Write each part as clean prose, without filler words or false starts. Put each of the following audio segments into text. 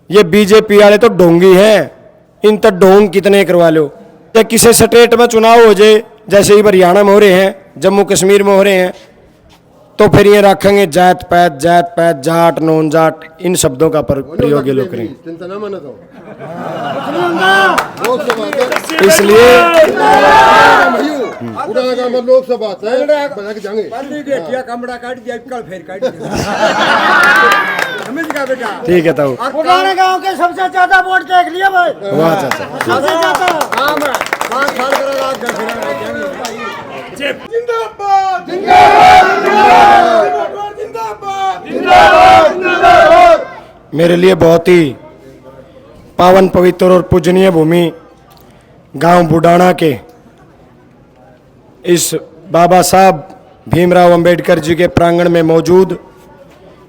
ये बीजेपी वाले तो ढोंगी हैं, इन तो ढोंग कितने करवा लो। या किसी स्टेट में चुनाव हो जाए, जैसे ही हरियाणा में हो रहे हैं, जम्मू कश्मीर में हो रहे हैं, तो फिर ये रखेंगे जात पात, जाट नॉन जाट, इन शब्दों का प्रयोग ये लोग करेंगे। इसलिए लोकसभा ठीक है तो पुराने गांव के सबसे ज्यादा वोट देख लिया भाई, वाह चाचा। सबसे ज्यादा। जिंदाबाद मेरे लिए बहुत ही पावन पवित्र और पूजनीय भूमि गांव बुडाना के इस बाबा साहब भीमराव अंबेडकर जी के प्रांगण में मौजूद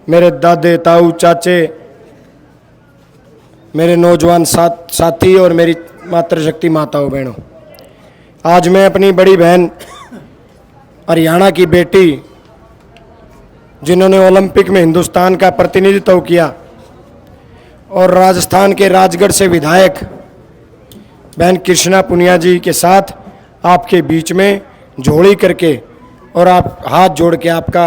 मेरे दादे ताऊ चाचे, मेरे नौजवान साथी और मेरी मातृशक्ति माताओं बहनों, आज मैं अपनी बड़ी बहन हरियाणा की बेटी जिन्होंने ओलंपिक में हिंदुस्तान का प्रतिनिधित्व किया और राजस्थान के राजगढ़ से विधायक बहन कृष्णा पुनिया जी के साथ आपके बीच में झोली करके और आप हाथ जोड़ के आपका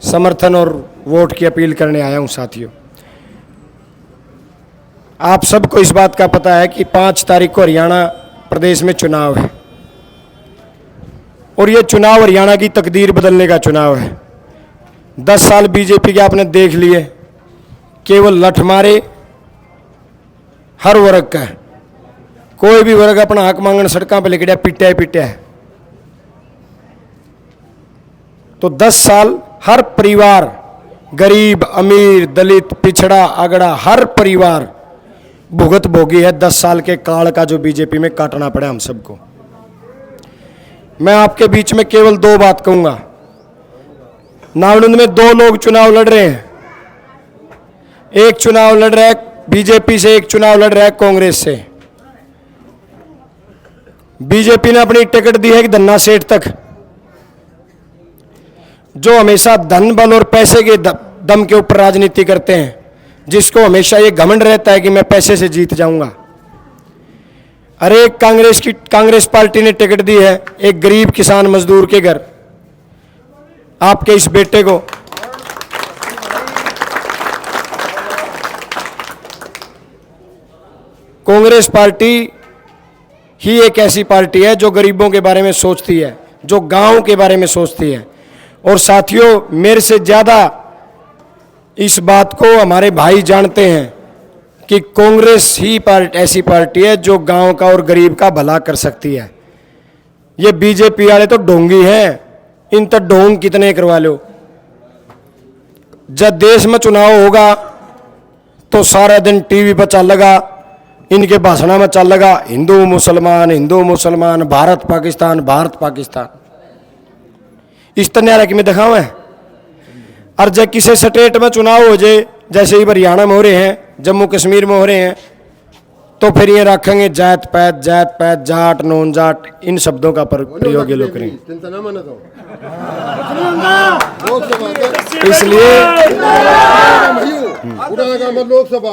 समर्थन और वोट की अपील करने आया हूं। साथियों, आप सबको इस बात का पता है कि 5 तारीख को हरियाणा प्रदेश में चुनाव है और ये चुनाव हरियाणा की तकदीर बदलने का चुनाव है। 10 साल बीजेपी के आपने देख लिए, केवल लठमारे हर वर्ग का है, कोई भी वर्ग अपना हक मांगने सड़कों पर लेके पिटा है। तो 10 साल हर परिवार, गरीब अमीर दलित पिछड़ा अगड़ा, हर परिवार भुगत भोगी है 10 साल के काल का जो बीजेपी में काटना पड़ा हम सबको। मैं आपके बीच में केवल 2 बात कहूंगा। नावडुंद में 2 लोग चुनाव लड़ रहे हैं, एक चुनाव लड़ रहा है बीजेपी से, एक चुनाव लड़ रहा है कांग्रेस से। बीजेपी ने अपनी टिकट दी है कि धन्ना सेठ तक, जो हमेशा धन बल और पैसे के दम के ऊपर राजनीति करते हैं, जिसको हमेशा ये घमंड रहता है कि मैं पैसे से जीत जाऊंगा। अरे कांग्रेस पार्टी ने टिकट दी है एक गरीब किसान मजदूर के घर, आपके इस बेटे को। कांग्रेस पार्टी ही एक ऐसी पार्टी है जो गरीबों के बारे में सोचती है, जो गांव के बारे में सोचती है। और साथियों, मेरे से ज़्यादा इस बात को हमारे भाई जानते हैं कि कांग्रेस ही ऐसी पार्टी है जो गांव का और गरीब का भला कर सकती है। ये बीजेपी वाले तो ढोंगी हैं, इन तो ढोंग कितने करवा लो। जब देश में चुनाव होगा तो सारा दिन टीवी पर चल लगा, इनके भाषण में चल लगा हिंदू मुसलमान, भारत पाकिस्तान। इस तरह की मैं दिखाऊं है। और जब किसी स्टेट में चुनाव हो जाए, जैसे ही हरियाणा में हो रहे हैं, जम्मू कश्मीर में हो रहे हैं, तो फिर ये रखेंगे जात पात, जाट नॉन जाट, इन शब्दों का प्रयोग ये लोग करेंगे। इसलिए लोकसभा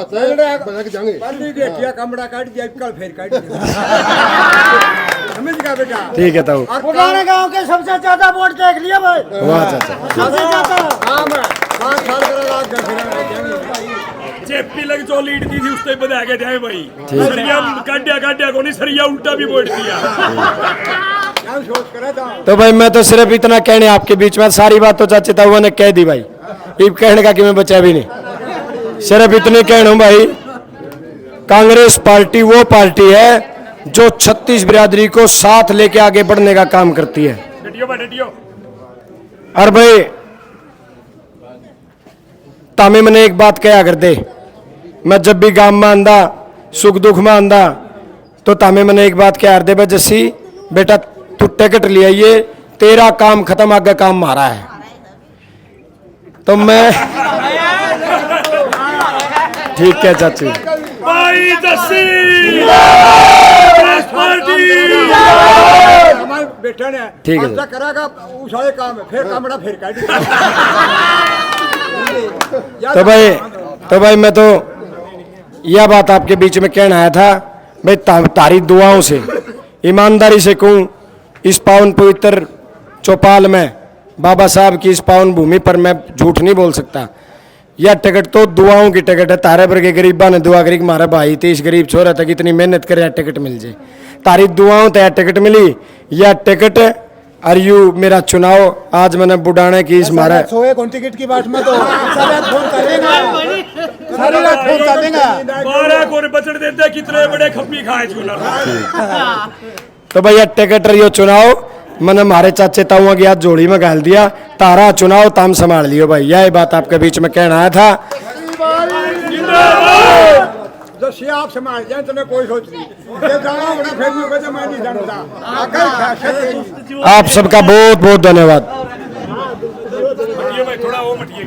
ठीक है तो पुराने गांव के सबसे ज्यादा वोट देख लिया भाई, वाह चाचा। सबसे ज्यादा। जेपी लग जो लीड दी थी उससे बधा के जाए भाई, सरिया काटिया को नहीं, सरिया उल्टा भी वोट दिया। तो भाई मैं तो सिर्फ इतना कहने आपके बीच में, सारी बात तो चाचा ताऊ ने कह दी भाई, ये कहने का कि मैं बचा भी नहीं। सिर्फ इतने कहना भाई, कांग्रेस पार्टी वो पार्टी है जो 36 बिरादरी को साथ लेके आगे बढ़ने का काम करती है। और भाई तामे मैंने एक बात कहा कर दे, मैं जब भी गांव में आंदा, सुख दुख में आंदा, तो तामे मैंने एक बात कहा कर दे, भाई जस्सी बेटा तू टिकट ले आइए, तेरा काम खत्म, आगे काम हमारा है। तो मैं ठीक है चाची भाई जस्सी बेटा ने ठीक है करेगा सारे काम है, फिर काम फिर तो भाई मैं तो यह बात आपके बीच में कहना आया था भाई तारी दुआओं से ईमानदारी से कहूँ इस पावन पवित्र चौपाल में बाबा साहब की इस पावन भूमि पर मैं झूठ नहीं बोल सकता। यह टिकट तो दुआओं की टिकट है। तारे पर के गरीबा ने दुआ करी कि हमारा भाई 30 गरीब छोरा तक इतनी मेहनत करे टिकट मिल जाए। तारी दुआओं तय टिकट मिली। यह टिकट और यू मेरा चुनाव आज मैंने बुढ़ाने की इस मारा सोए कौन टिकट की बात में तो सारी रात फोन कर देगा, सारी रात फोन कर देगा। 12 को बचड़ देते कितने बड़े खप्पी खाए चुनाव। तो भैया टिकट और यो चुनाव मैंने हमारे चाचे ताऊआ की हाथ जोड़ी में गाल दिया। तारा चुनाव ताम संभाल लियो भाई। यह बात आपके बीच में कहना आया था। जो सी आप संभाल जाए तो मैं कोई सोच नहीं ये जाना बड़ा फिर भी वजह मैं नहीं जानता आकर ख्याल आप सबका बहुत बहुत धन्यवाद। मटिए भाई थोड़ा वो मटिए।